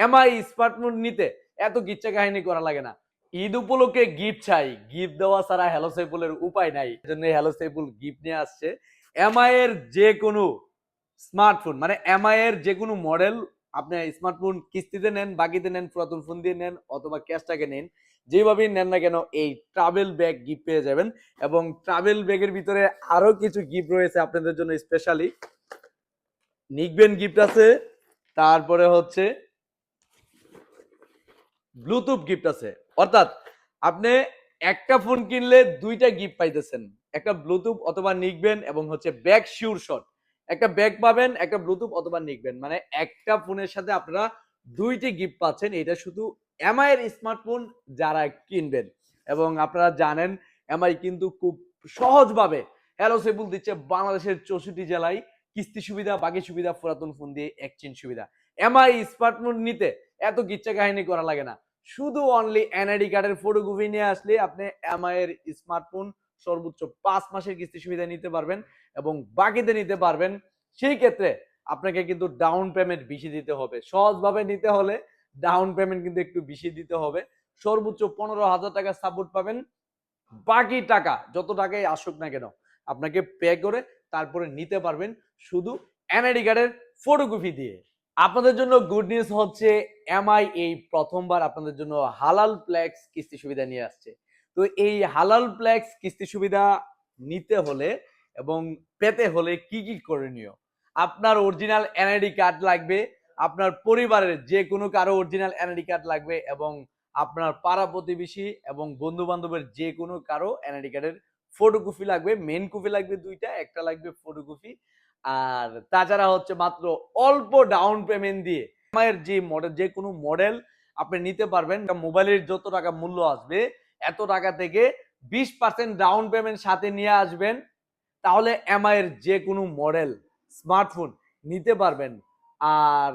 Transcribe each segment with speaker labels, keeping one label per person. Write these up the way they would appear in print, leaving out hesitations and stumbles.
Speaker 1: MI smartphone নিতে এত কিচ্ছা কাহিনী করা লাগে না। ঈদ উপলক্ষে গিফট চাই, গিফট দেওয়া ছাড়া হ্যালো সাইফুলের উপায় নাই। এজন্য হ্যালো সাইফুল গিফট নিয়ে আসছে। এমআই এর যে কোনো স্মার্টফোন, মানে এমআই এর যে কোনো মডেল, আপনি স্মার্টফোন কিস্তিতে নেন, বাকিতে নেন, পুরাতন ফোন দিয়ে নেন অথবা ক্যাশ টাকা নেন, যেভাবেই নেন না কেন এই ট্রাভেল ব্যাগ গিফট পেয়ে যাবেন। এবং ট্রাভেল ব্যাগের ভিতরে আরো কিছু গিফট রয়েছে আপনাদের জন্য স্পেশালি। নিকবেন গিফট আছে, তারপরে হচ্ছে ব্লুটুথ গিফট আছে। অর্থাৎ আপনি একটা ফোন কিনলে দুইটা গিফট পাইতেছেন, একটা ব্লুটুথ অথবা নিকবেন এবং হচ্ছে ব্যাগ শিওর শট। একটা ব্যাগ পাবেন, একটা ব্লুটুথ অথবা নিকবেন, মানে একটা ফোনের সাথে আপনারা দুইটি গিফট পাচ্ছেন। এটা শুধু এমআই এর স্মার্টফোন যারা কিনবেন। এবং আপনারা জানেন এমআই কিন্তু খুব সহজভাবে হ্যালো সেবুল দিচ্ছে বাংলাদেশের 64 জেলায় কিস্তি সুবিধা, বাকি সুবিধা, পুরাতন ফোন দিয়ে এক্সচেঞ্জ সুবিধা। এমআই স্মার্টফোন নিতে এত কিচ্ছা কাহিনী করা লাগে না। শুধু অনলি এনআইডি কার্ডের ফটোকপি নিয়ে আসলে আপনি এমআই এর স্মার্টফোন সর্বোচ্চ 5 মাসের কিস্তি সুবিধা নিতে পারবেন এবং বাকিতে নিতে পারবেন। সেই ক্ষেত্রে আপনাকে কিন্তু ডাউন পেমেন্ট বেশি দিতে হবে। সহজভাবে নিতে হলে ডাউন পেমেন্ট কিন্তু একটু বেশি দিতে হবে। সর্বোচ্চ 15,000 টাকা সাপোর্ট পাবেন। বাকি টাকা যত টাকাই আসুক না কেন আপনাকে পে করে তারপরে নিতে পারবেন শুধু এনআইডি কার্ডের ফটোকপি দিয়ে। আপনাদের জন্য গুড নিউজ হচ্ছে এমআই এই প্রথমবার আপনাদের জন্য হালাল ফ্লেক্স কিস্তি সুবিধা নিয়ে আসছে। তো এই হালাল ফ্লেক্স কিস্তি সুবিধা নিতে হলে এবং পেতে হলে কি কি করণীয়? আপনার অরিজিনাল এনআইডি কার্ড লাগবে, আপনার পরিবারের যে কোনো কারো অরিজিনাল এনআইডি কার্ড লাগবে এবং আপনার পাড়া প্রতিবেশী এবং বন্ধু বান্ধবের যে কোনো কারো এনআইডি কার্ডের ফটোকপি লাগবে। মেন কপি লাগবে দুইটা, একটা লাগবে ফটোকপি। আর তাছাড়া হচ্ছে মাত্র অল্প ডাউন পেমেন্ট দিয়ে এর যে মডেল, যে কোনো মডেল আপনি নিতে পারবেন। মোবাইলের যত টাকা মূল্য আসবে এত টাকা থেকে 20% ডাউন পেমেন্ট সাথে নিয়ে আসবেন, তাহলে এমআই এর যে কোনো মডেল স্মার্টফোন নিতে পারবেন। আর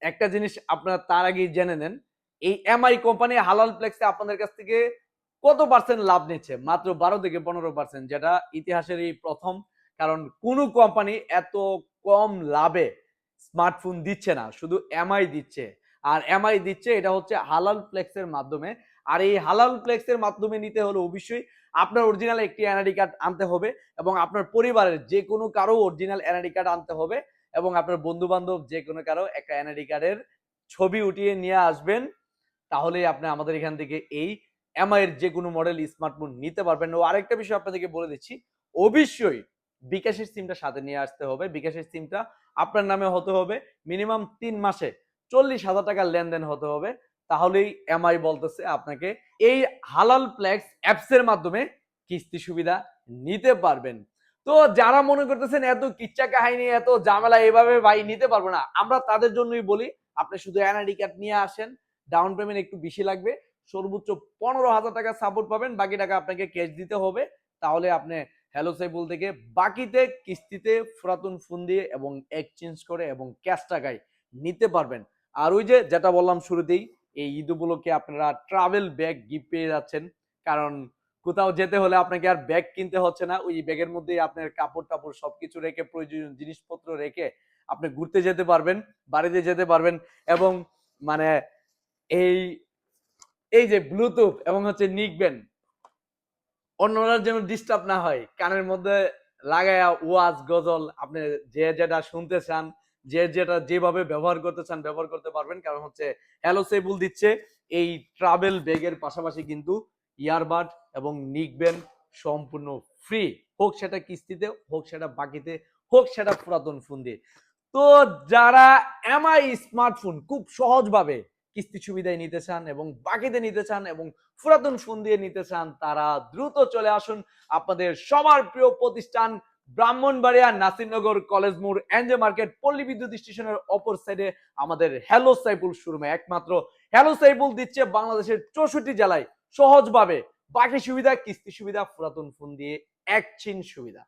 Speaker 1: একটা জিনিস আপনারা তার আগে জেনে নেন, এই এমআই কোম্পানি হালাল ফ্লেক্সে আপনাদের কাছ থেকে কত পার্সেন্ট লাভ নিচ্ছে? মাত্র 12 থেকে 15%, যেটা ইতিহাসের এই প্রথম। কারণ কোন কোম্পানি এত কম লাভে স্মার্টফোন দিচ্ছে না, শুধু এমআই দিচ্ছে। আর এমআই দিচ্ছে এটা হচ্ছে হালাল ফ্লেক্সের মাধ্যমে। আর এই হালাল ফ্লেক্সের মাধ্যমে নিতে হলে অবশ্যই আপনার অরিজিনাল একটি এনআইডি কার্ড আনতে হবে এবং আপনার পরিবারের যে কোনো কারো অরিজিনাল এনআইডি কার্ড আনতে হবে এবং আপনার বন্ধু বান্ধব যে কোনো কারো একটা এনআইডি কার্ডের ছবি উঠিয়ে নিয়ে আসবেন। তাহলেই আপনি আমাদের এখান থেকে এই এমআই এর যে কোনো মডেল স্মার্টফোন নিতে পারবেন। ও আরেকটা বিষয় আপনাদেরকে বলে দিচ্ছি, অবশ্যই বিকাশের সিমটা সাথে নিয়ে আসতে হবে। বিকাশের সিমটা আপনার নামে হতে হবে। মিনিমাম 3 মাসে 40,000 টাকার লেনদেন হতে হবে। তাহলেই এমআই বলতেছে আপনাকে এই হালাল ফ্লেক্স অ্যাপস এর মাধ্যমে কিস্তি সুবিধা নিতে পারবেন। তো যারা মনে করতেছেন এত কিচ্ছা কাহিনী, এত ঝামেলা এভাবে ভাই নিতে পারবো না, আমরা তাদের জন্যই বলি আপনি শুধু এনআইডি কার্ড নিয়ে আসেন। ডাউন পেমেন্ট একটু বেশি লাগবে, সর্বোচ্চ 15,000 টাকা সাপোর্ট পাবেন, বাকি টাকা আপনাকে ক্যাশ দিতে হবে। তাহলে আপনি হ্যালো সাইফুল থেকে বাকিতে কিস্তিতে পুরাতন ফোন দিয়ে এবং এক্সচেঞ্জ করে এবং ক্যাশ টাকায় নিতে পারবেন। আর ওই যে যেটা বললাম শুরুতেই, এই ঈদ উপলক্ষে আপনারা ট্রাভেল ব্যাগ গিফট পেয়ে যাচ্ছেন। কারণ কোথাও যেতে হলে আপনাকে আর ব্যাগ কিনতে হচ্ছে না, ওই ব্যাগের মধ্যেই আপনার কাপড় টাপড় সবকিছু রেখে, প্রয়োজনীয় জিনিসপত্র রেখে আপনি ঘুরতে যেতে পারবেন, বাড়িতে যেতে পারবেন। এবং মানে এই এই যে ব্লুটুথ এবং হচ্ছে নিকবেন, অন্যরা যেন ডিস্টার্ব না হয়, কানের মধ্যে লাগায়া ওয়াজ গজল আপনি যে যেটা শুনতে চান, যে যেটা যেভাবে ব্যবহার করতে চান ব্যবহার করতে পারবেন। কারণ হচ্ছে হ্যালো সেবুল দিচ্ছে এই ট্রাভেল ব্যাগের পাশাপাশি কিন্তু ইয়ারবাড এবং নিকবেন সম্পূর্ণ ফ্রি, হোক সেটা কিস্তিতে, হোক সেটা বাকিতে, হোক সেটা পুরাতন ফোন দিয়ে। তো যারা এমআই স্মার্টফোন খুব সহজভাবে কিস্তি সুবিধায় নিতে চান এবং বাকিতে নিতে চান এবং পুরাতন ফোন দিয়ে নিতে চান, তারা দ্রুত চলে আসুন আপনাদের সবার প্রিয় প্রতিষ্ঠান ব্রাহ্মণবাড়িয়া নাসিরনগর কলেজ মোড় এনজে মার্কেট পল্লী বিদ্যুৎ স্টেশনের অপর সাইডে আমাদের হ্যালো সাইফুল শোরুমে। একমাত্র হ্যালো সাইফুল দিচ্ছে বাংলাদেশের 64 জেলায় সহজভাবে বাকি সুবিধা, কিস্তি সুবিধা, পুরাতন ফোন দিয়ে এক্সচেঞ্জ সুবিধা।